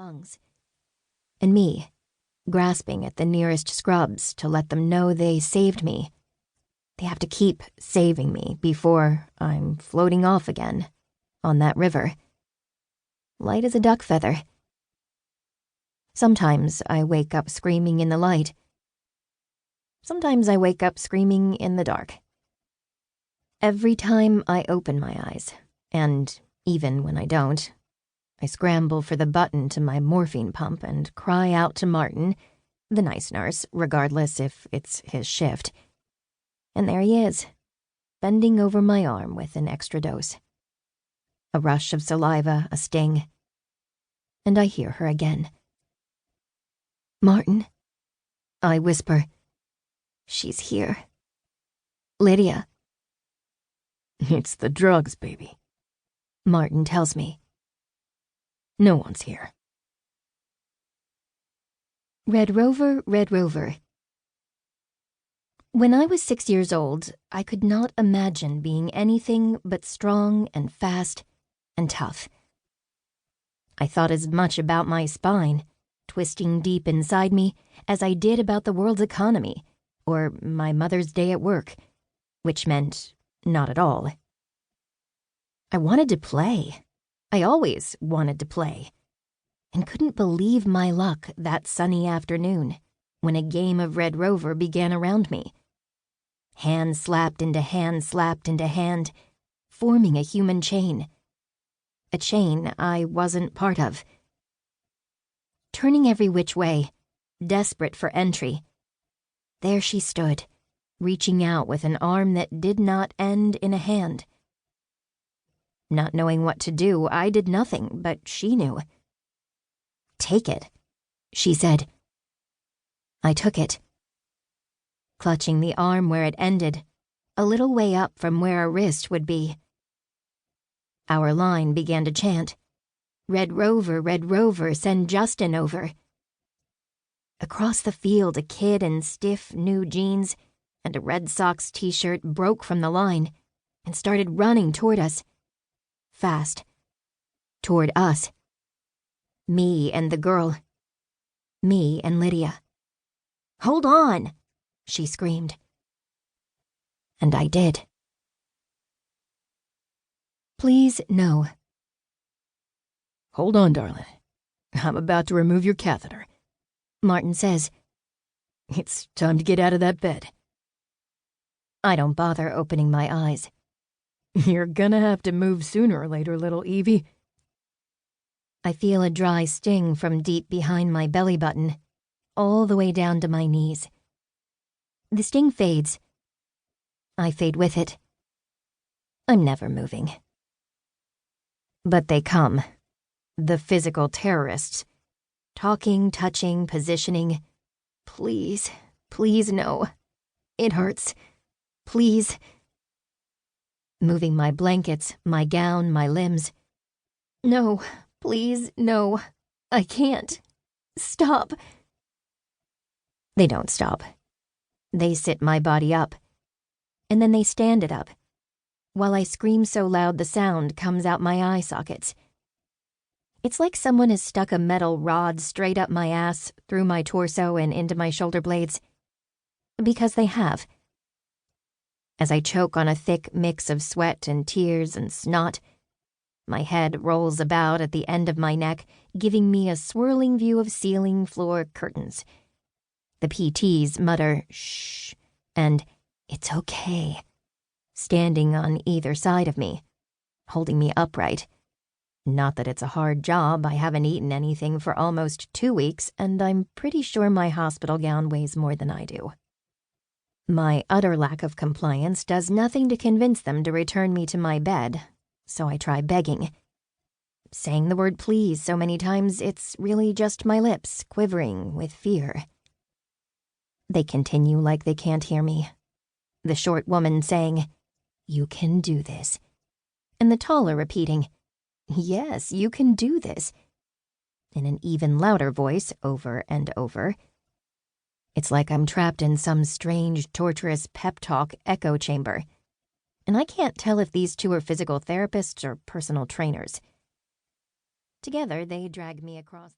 lungs. And me, grasping at the nearest scrubs to let them know they saved me. They have to keep saving me before I'm floating off again on that river. Light as a duck feather. Sometimes I wake up screaming in the light. Sometimes I wake up screaming in the dark. Every time I open my eyes, and even when I don't, I scramble for the button to my morphine pump and cry out to Martin, the nice nurse, regardless if it's his shift. And there he is, bending over my arm with an extra dose. A rush of saliva, a sting. And I hear her again. "Martin," I whisper. "She's here. Lidia." "It's the drugs, baby," Martin tells me. "No one's here." Red Rover, Red Rover. When I was 6 years old, I could not imagine being anything but strong and fast and tough. I thought as much about my spine, twisting deep inside me, as I did about the world's economy, or my mother's day at work, which meant not at all. I wanted to play. I always wanted to play, and couldn't believe my luck that sunny afternoon when a game of Red Rover began around me. Hand slapped into hand slapped into hand, forming a human chain. A chain I wasn't part of. Turning every which way, desperate for entry, there she stood, reaching out with an arm that did not end in a hand. Not knowing what to do, I did nothing, but she knew. "Take it," she said. I took it. Clutching the arm where it ended, a little way up from where a wrist would be. Our line began to chant, Red Rover, send Justin over." Across the field, a kid in stiff new jeans and a Red Sox t-shirt broke from the line and started running toward us. Fast. Toward us. Me and the girl. Me and Lidia. "Hold on!" she screamed. And I did. "Please, no." "Hold on, darling. I'm about to remove your catheter," Martin says. "It's time to get out of that bed." I don't bother opening my eyes. "You're gonna have to move sooner or later, little Evie." I feel a dry sting from deep behind my belly button, all the way down to my knees. The sting fades. I fade with it. I'm never moving. But they come. The physical terrorists. Talking, touching, positioning. "Please, please no. It hurts. Please." Moving my blankets, my gown, my limbs. "No, please, no. I can't. Stop." They don't stop. They sit my body up, and then they stand it up, while I scream so loud the sound comes out my eye sockets. It's like someone has stuck a metal rod straight up my ass, through my torso and into my shoulder blades. Because they have. As I choke on a thick mix of sweat and tears and snot, my head rolls about at the end of my neck, giving me a swirling view of ceiling floor curtains. The PTs mutter, "Shh," and "It's okay," standing on either side of me, holding me upright. Not that it's a hard job. I haven't eaten anything for almost 2 weeks, and I'm pretty sure my hospital gown weighs more than I do. My utter lack of compliance does nothing to convince them to return me to my bed, so I try begging. Saying the word please so many times, it's really just my lips quivering with fear. They continue like they can't hear me. The short woman saying, "You can do this." And the taller repeating, "Yes, you can do this." In an even louder voice, over and over. It's like I'm trapped in some strange, torturous pep talk echo chamber. And I can't tell if these two are physical therapists or personal trainers. Together, they drag me across the